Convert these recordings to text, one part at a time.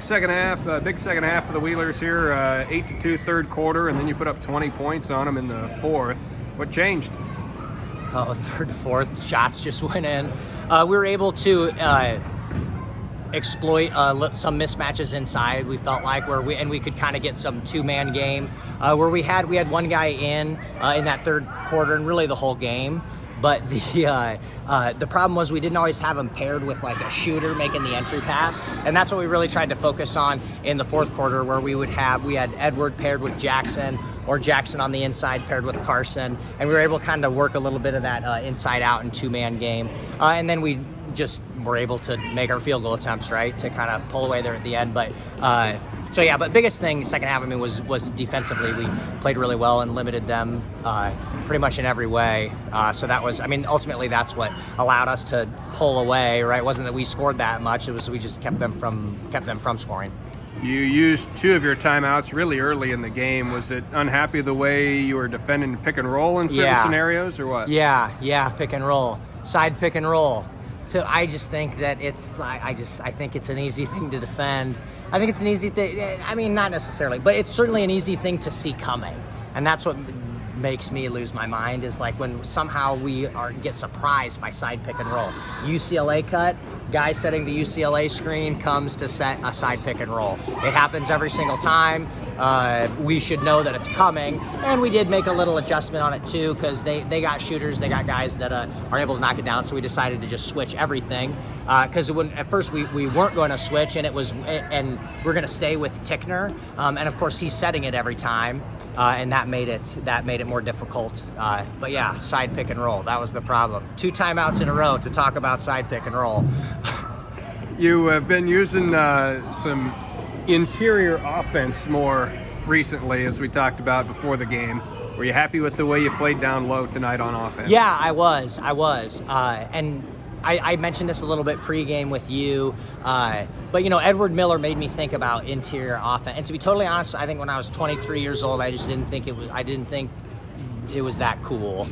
Second half, big second half for the Wheelers here, 8-2 third quarter, and then you put up 20 points on them in the fourth. What changed? Oh, third, fourth, shots just went in. We were able to exploit some mismatches inside. We felt like we could kind of get some two-man game where we had one guy in that third quarter and really the whole game. But the problem was we didn't always have him paired with like a shooter making the entry pass, and that's what we really tried to focus on in the fourth quarter, where we had Edward paired with Jackson, or Jackson on the inside paired with Carson, and we were able to kind of work a little bit of that inside out and two-man game, and then we just were able to make our field goal attempts, right, to kind of pull away there at the end. But so yeah, but biggest thing second half, I mean, was defensively we played really well and limited them pretty much in every way. So that was, I mean, ultimately that's what allowed us to pull away, right? It wasn't that we scored that much; it was we just kept them from scoring. You used two of your timeouts really early in the game. Was it unhappy the way you were defending pick and roll in certain scenarios, or what? Yeah, pick and roll, side pick and roll. So I just think that it's like, I think it's an easy thing to defend. I think it's an easy thing. I mean, not necessarily, but it's certainly an easy thing to see coming. And that's what makes me lose my mind, is like when somehow we get surprised by side pick and roll. UCLA cut, guy setting the UCLA screen comes to set a side pick and roll. It happens every single time. We should know that it's coming, and we did make a little adjustment on it too, because they got shooters, they got guys that are able to knock it down, so we decided to just switch everything, because at first we weren't going to switch, and we're going to stay with Tickner, and of course he's setting it every time, and that made it more difficult. But yeah, side pick and roll, that was the problem. 2 timeouts in a row to talk about side pick and roll. You have been using some interior offense more recently, as we talked about before the game. Were you happy with the way you played down low tonight on offense? Yeah, I was. And I mentioned this a little bit pregame with you, but you know, Edward Miller made me think about interior offense. And to be totally honest, I think when I was 23 years old, I didn't think it was that cool.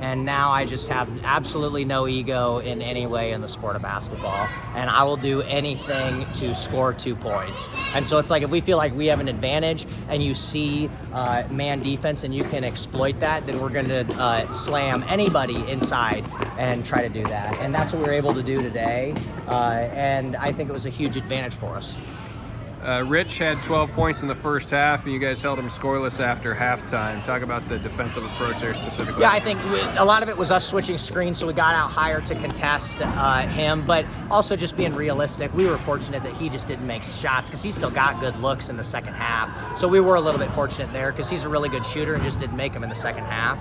And now I just have absolutely no ego in any way in the sport of basketball, and I will do anything to score 2 points. And so it's like, if we feel like we have an advantage and you see man defense and you can exploit that, then we're going to slam anybody inside and try to do that. And that's what we were able to do today, and I think it was a huge advantage for us. Rich had 12 points in the first half, and you guys held him scoreless after halftime. Talk about the defensive approach there specifically. Yeah, I think a lot of it was us switching screens, so we got out higher to contest him, but also just being realistic. We were fortunate that he just didn't make shots, because he still got good looks in the second half. So we were a little bit fortunate there, because he's a really good shooter and just didn't make them in the second half.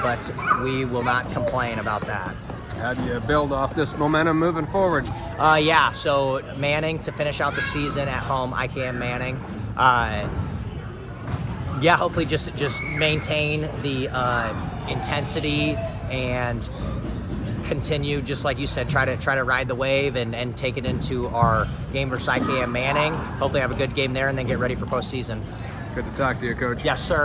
But we will not complain about that. How do you build off this momentum moving forward? Yeah, so Manning to finish out the season at home, IKM Manning. Yeah, hopefully just maintain the intensity and continue, just like you said, try to ride the wave and take it into our game versus IKM Manning. Hopefully have a good game there and then get ready for postseason. Good to talk to you, Coach. Yes, sir.